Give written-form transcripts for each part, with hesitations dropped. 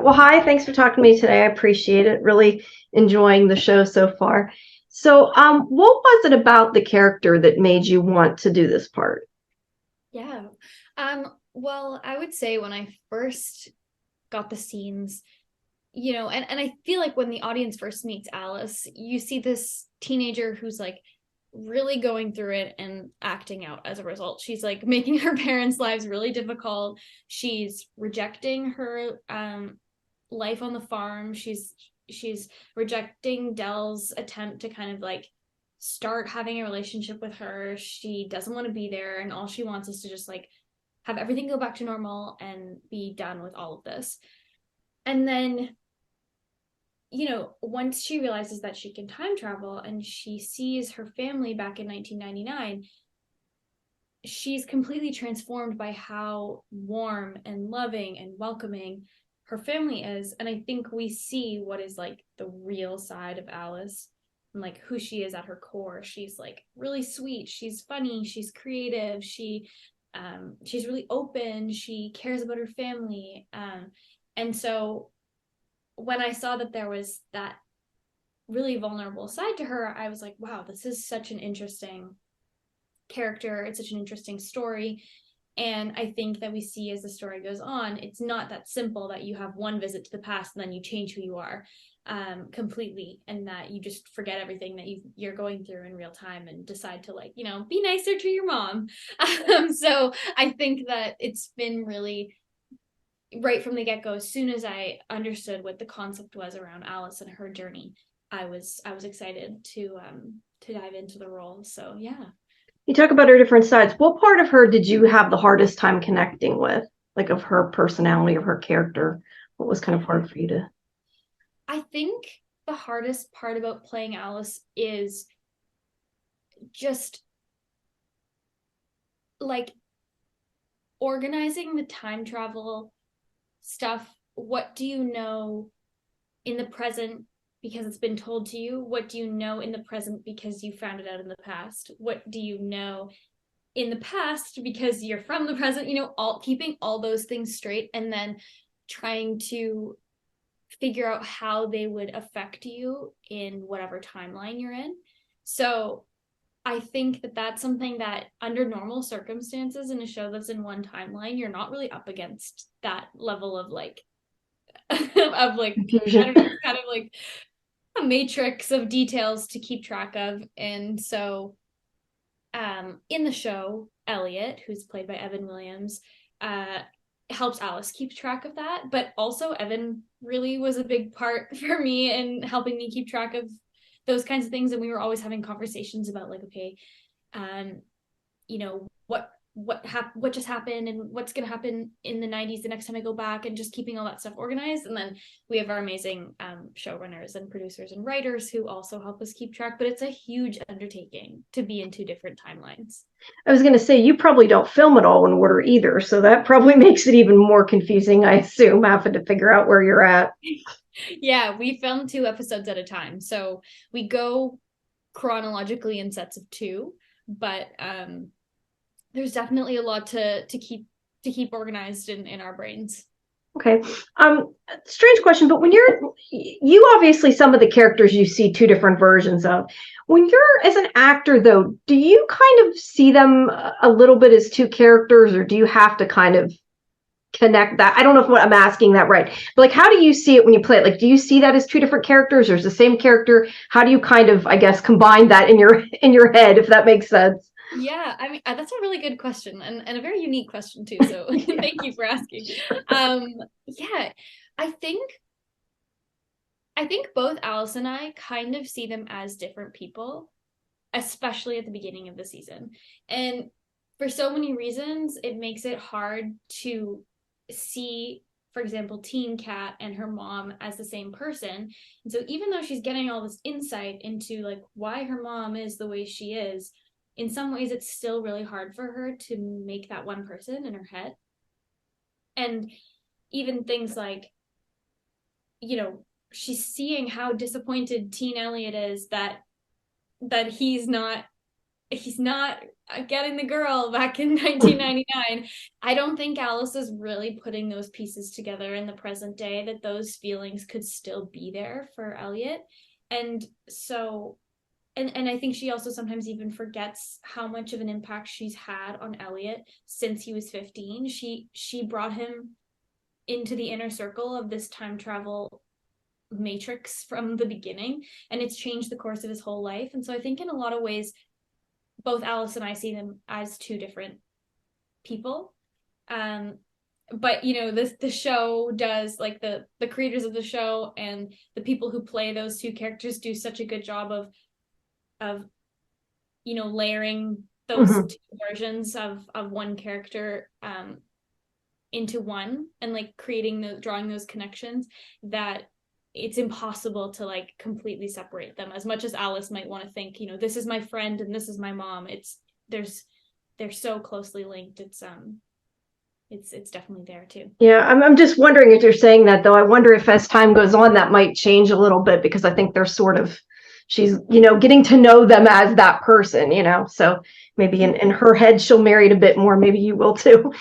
Well, hi. Thanks for talking to me today. I appreciate it. Really enjoying the show so far. So, what was it about the character that made you want to do this part? Yeah. Well, I would say when I first got the scenes, and I feel like when the audience first meets Alice, you see this teenager who's like really going through it and acting out as a result. She's like making her parents' lives really difficult. She's rejecting her life on the farm. She's rejecting Dell's attempt to kind of like start having a relationship with her. She doesn't want to be there, and all she wants is to just like have everything go back to normal and be done with all of this. And then, once she realizes that she can time travel and she sees her family back in 1999, she's completely transformed by how warm and loving and welcoming her family is. And I think we see what is like the real side of Alice and like who she is at her core. She's like really sweet, she's funny, she's creative, she's really open, she cares about her family. And so when I saw that there was that really vulnerable side to her, I was like, wow, this is such an interesting character. It's such an interesting story. And I think that we see as the story goes on, it's not that simple that you have one visit to the past and then you change who you are completely, and that you just forget everything that you're going through in real time and decide to like, be nicer to your mom. So I think that it's been really right from the get-go. As soon as I understood what the concept was around Alice and her journey, I was excited to dive into the role. So yeah. You talk about her different sides. What part of her did you have the hardest time connecting with? Like of her personality, of her character? What was kind of hard for you to? I think the hardest part about playing Alice is just like organizing the time travel stuff. What do you know in the present because it's been told to you? What do you know in the present because you found it out in the past? What do you know in the past because you're from the present? All keeping all those things straight and then trying to figure out how they would affect you in whatever timeline you're in. So I think that that's something that under normal circumstances in a show that's in one timeline, you're not really up against that level of like of like, I Confusion. don't know, it's kind of like a matrix of details to keep track of. And so in the show, Elliot, who's played by Evan Williams, uh helps Alice keep track of that. But also Evan really was a big part for me in helping me keep track of those kinds of things. And we were always having conversations about like, okay, um, what just happened and what's going to happen in the 90s the next time I go back, and just keeping all that stuff organized. And then we have our amazing showrunners and producers and writers who also help us keep track. But it's a huge undertaking to be in two different timelines. I was going to say, you probably don't film it all in order either. So that probably makes it even more confusing, I assume, having to figure out where you're at. Yeah, we film 2 episodes at a time, so we go chronologically in sets of two. But there's definitely a lot to keep organized in our brains. Okay. Strange question, but when you obviously some of the characters you see two different versions of. When you're as an actor though, do you kind of see them a little bit as two characters, or do you have to kind of connect that? I don't know if I'm asking that right, but like, how do you see it when you play it? Like, do you see that as two different characters, or is the same character? How do you kind of, I guess, combine that in your head, if that makes sense? Yeah, I mean, that's a really good question, and a very unique question too. So thank you for asking. Um, yeah, I think I think both Alice and I kind of see them as different people, especially at the beginning of the season. And for so many reasons, it makes it hard to see, for example, Teen Cat and her mom as the same person. And so even though she's getting all this insight into like why her mom is the way she is, in some ways it's still really hard for her to make that one person in her head. And even things like, she's seeing how disappointed teen Elliot is that he's not he's not getting the girl back in 1999. I don't think Alice is really putting those pieces together in the present day, that those feelings could still be there for Elliot. And so, and I think she also sometimes even forgets how much of an impact she's had on Elliot since he was 15. She brought him into the inner circle of this time travel matrix from the beginning, and it's changed the course of his whole life. And so I think in a lot of ways, both Alice and I see them as two different people. But you know, the show does, like, the creators of the show and the people who play those two characters do such a good job of you know, layering those Mhm. two versions of one character into one, and like drawing those connections, that it's impossible to like completely separate them. As much as Alice might want to think, you know, this is my friend and this is my mom, they're so closely linked. It's definitely there too. Yeah, I'm just wondering if you're saying that, though. I wonder if as time goes on, that might change a little bit, because I think they're sort of, she's, getting to know them as that person, so maybe in her head, she'll marry it a bit more. Maybe you will too.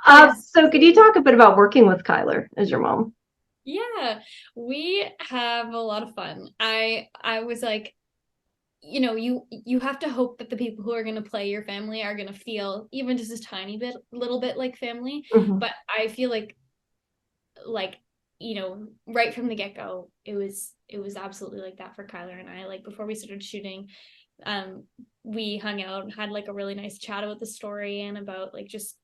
Yes. So could you talk a bit about working with Kyler as your mom? Yeah, we have a lot of fun. I was like, you know, you have to hope that the people who are going to play your family are going to feel even just a tiny bit, little bit like family. Mhm. But I feel like, you know, right from the get-go, it was absolutely like that for Kyler and I. Like, before we started shooting, um we hung out and had like a really nice chat about the story and about like just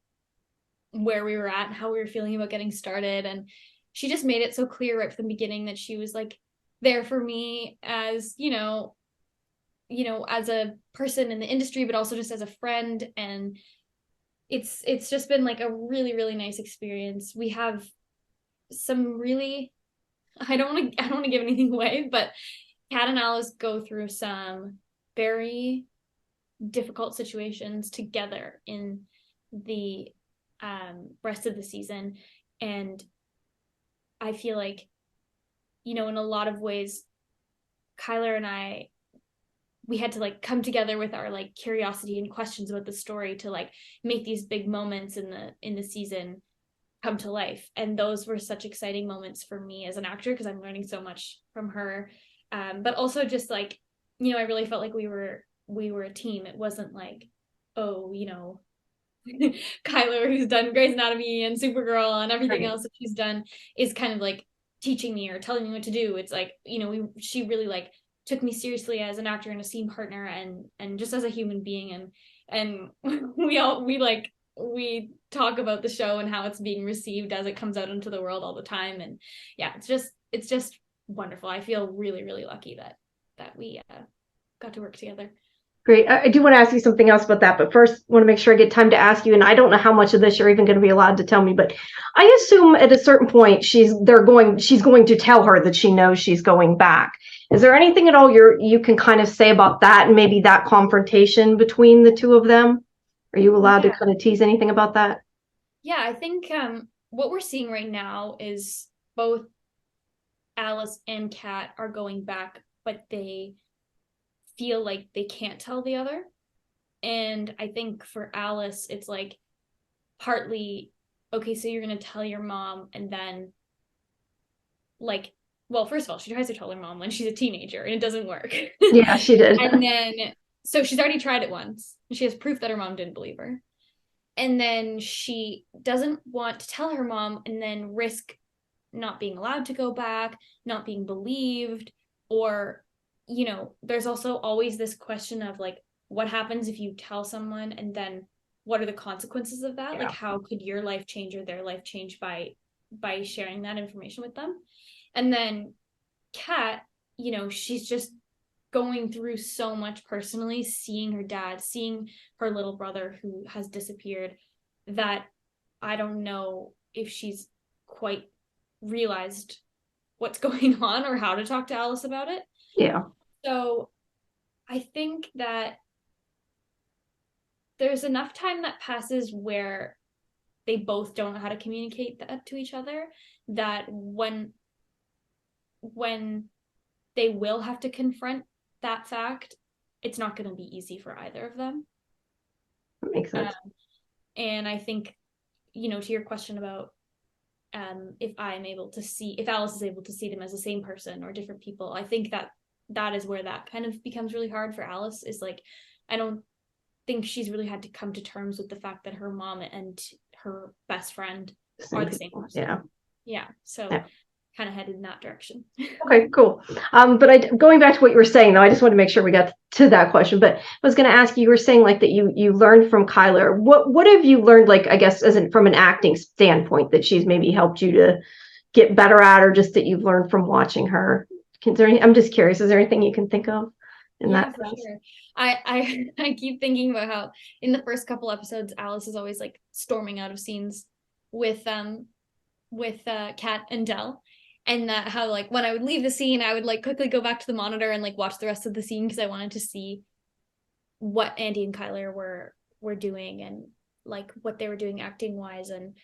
where we were at and how we were feeling about getting started. And she just made it so clear right from the beginning that she was like there for me as, as a person in the industry, but also just as a friend. And it's just been like a really, really nice experience. We have some really, I don't want to give anything away, but Kat and Alice go through some very difficult situations together in the rest of the season. And I feel like, you know, in a lot of ways, Kyler and I, we had to like come together with our like curiosity and questions about the story to like make these big moments in the season come to life. And those were such exciting moments for me as an actor, because I'm learning so much from her. But also just like, you know, I really felt like we were a team. It wasn't like, oh, you know, Kyler, who's done Grey's Anatomy and Supergirl and everything Right. else that she's done, is kind of like teaching me or telling me what to do. It's like, you know, she really like took me seriously as an actor and a scene partner, and just as a human being. And we talk about the show and how it's being received as it comes out into the world all the time. And yeah, it's just wonderful. I feel really, really lucky that we got to work together. Great. I do want to ask you something else about that, but first, I want to make sure I get time to ask you. And I don't know how much of this you're even going to be allowed to tell me, but I assume at a certain point she's going to tell her that she knows she's going back. Is there anything at all you can kind of say about that, and maybe that confrontation between the two of them? Are you allowed to Yeah. kind of tease anything about that? Yeah, I think what we're seeing right now is both Alice and Kat are going back, but they feel like they can't tell the other. And I think for Alice, it's like partly, okay, so you're going to tell your mom, and then, like, well, first of all, she tries to tell her mom when she's a teenager and it doesn't work. Yeah, she did. And then, so she's already tried it once, and she has proof that her mom didn't believe her. And then she doesn't want to tell her mom and then risk not being allowed to go back, not being believed, or, you know, there's also always this question of like, what happens if you tell someone, and then what are the consequences of that? Like, Yeah. how could your life change or their life change by sharing that information with them? And then Kat, you know, she's just going through so much personally, seeing her dad, seeing her little brother who has disappeared, that I don't know if she's quite realized what's going on or how to talk to Alice about it. Yeah. So I think that there's enough time that passes where they both don't know how to communicate that to each other, that when they will have to confront that fact, it's not going to be easy for either of them. That makes sense. And I think, to your question about if Alice is able to see them as the same person or different people, I think that is where that kind of becomes really hard for Alice, is like, I don't think she's really had to come to terms with the fact that her mom and her best friend are the same person. Yeah. So kind of headed in that direction. Okay, cool. But going back to what you were saying, though, I just want to make sure we got to that question. But I was going to ask you were saying like that you learned from Kyler. What have you learned, like, I guess, from an acting standpoint, that she's maybe helped you to get better at, or just that you've learned from watching her? I'm just curious. Is there anything you can think of in that sense? Sure. I keep thinking about how in the first couple episodes, Alice is always like storming out of scenes with Kat and Del. And that how, like, when I would leave the scene, I would like quickly go back to the monitor and like watch the rest of the scene, because I wanted to see what Andy and Kyler were doing, and like what they were doing acting wise. And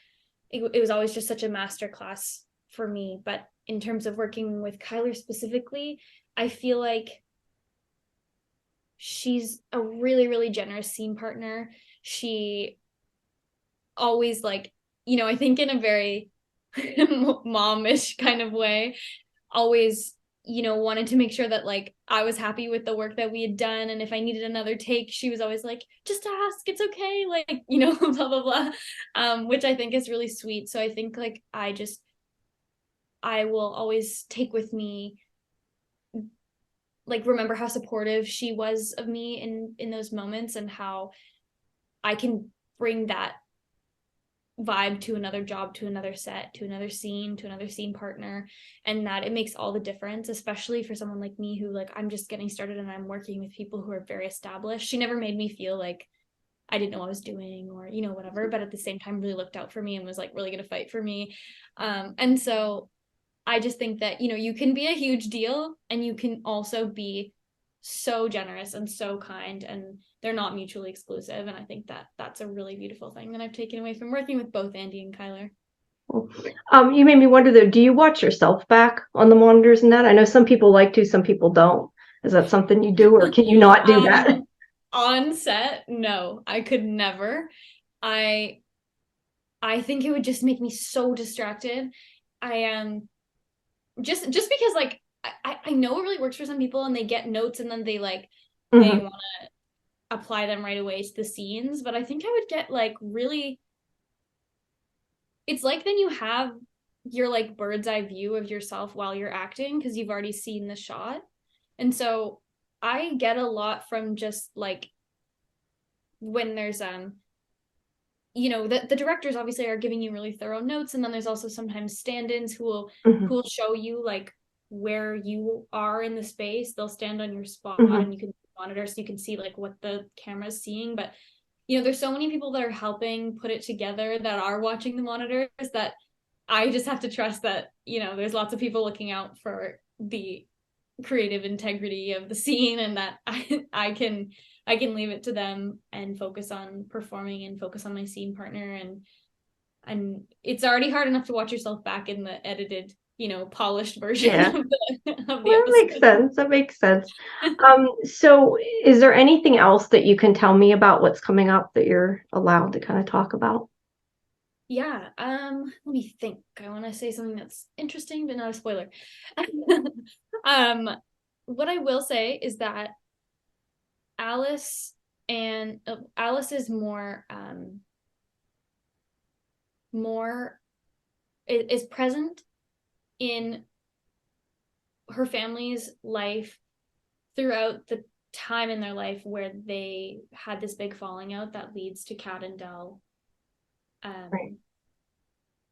it was always just such a master class for me. But in terms of working with Kyler specifically, I feel like she's a really, really generous scene partner. She always, like, I think in a very momish kind of way, always wanted to make sure that like I was happy with the work that we had done, and if I needed another take, she was always like, just ask, it's okay, like, blah blah blah, which I think is really sweet. So I think like I will always take with me, like, remember how supportive she was of me in those moments, and how I can bring that vibe to another job, to another set, to another scene, to another scene partner, and that it makes all the difference, especially for someone like me who, like, I'm just getting started and I'm working with people who are very established. She never made me feel like I didn't know what I was doing, or whatever, but at the same time really looked out for me and was like really gonna fight for me. And so I just think that you can be a huge deal, and you can also be so generous and so kind, and they're not mutually exclusive. And I think that that's a really beautiful thing that I've taken away from working with both Andy and Kyler. You made me wonder though, do you watch yourself back on the monitors and that? I know some people like to, some people don't. Is that something you do, or can you not do that? On set, no, I could never. I think it would just make me so distracted. I am just because, like, I know it really works for some people, and they get notes and then they like they want to apply them right away to the scenes. But I think I would get like really, it's like then you have your like bird's eye view of yourself while you're acting, because you've already seen the shot. And so I get a lot from just like when there's the directors obviously are giving you really thorough notes, and then there's also sometimes stand-ins who will show you like where you are in the space. They'll stand on your spot and you can monitor, so you can see like what the camera's seeing. But there's so many people that are helping put it together that are watching the monitors, that I just have to trust that there's lots of people looking out for the creative integrity of the scene, and that I can leave it to them and focus on performing and focus on my scene partner. And it's already hard enough to watch yourself back in the edited, polished version of the episode. That makes sense. So is there anything else that you can tell me about what's coming up that you're allowed to kind of talk about? Yeah. Let me think. I want to say something that's interesting, but not a spoiler. What I will say is that Alice is more is present in her family's life throughout the time in their life where they had this big falling out that leads to Kat and Del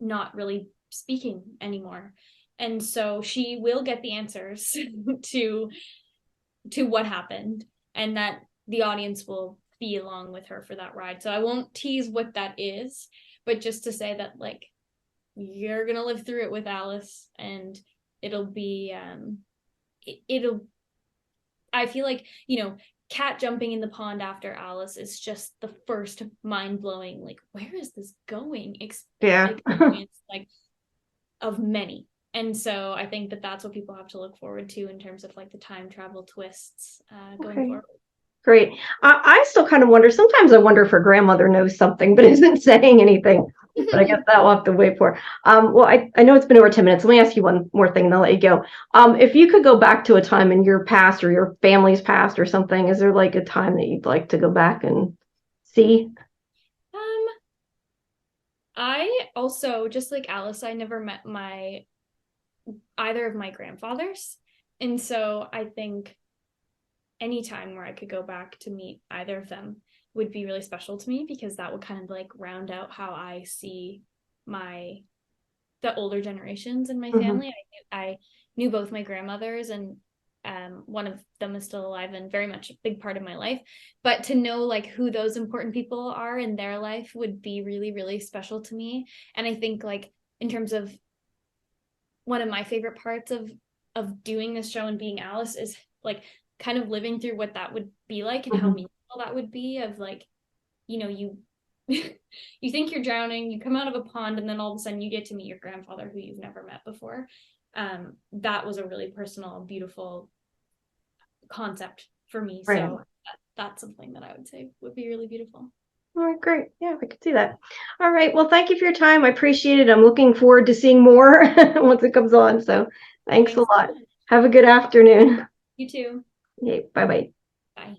not really speaking anymore. And so she will get the answers to what happened, and that the audience will be along with her for that ride. So I won't tease what that is, but just to say that, like, you're gonna live through it with Alice, and it'll be I feel like Kat jumping in the pond after Alice is just the first mind-blowing, like, where is this going experience like of many. And so I think that that's what people have to look forward to in terms of like the time travel twists going forward. Great. I still kind of wonder, sometimes I wonder if her grandmother knows something, but isn't saying anything. But I guess that we'll have to wait for. Well, I know it's been over 10 minutes. Let me ask you one more thing, and I'll let you go. If you could go back to a time in your past or your family's past or something, is there like a time that you'd like to go back and see? Um, I also, just like Alice, I never met either of my grandfathers. And so I think any time where I could go back to meet either of them would be really special to me, because that would kind of like round out how I see the older generations in my family. I knew both my grandmothers, and one of them is still alive and very much a big part of my life. But to know like who those important people are in their life would be really, really special to me. And I think like in terms of one of my favorite parts of doing this show and being Alice is like kind of living through what that would be like and how meaningful that would be, of like, you you think you're drowning, you come out of a pond, and then all of a sudden you get to meet your grandfather who you've never met before. That was a really personal, beautiful concept for me. Right. So that's something that I would say would be really beautiful. All right, great. Yeah, I could see that. All right. Well, thank you for your time. I appreciate it. I'm looking forward to seeing more once it comes on. So thanks a lot. Have a good afternoon. You too. Okay, bye-bye. Bye.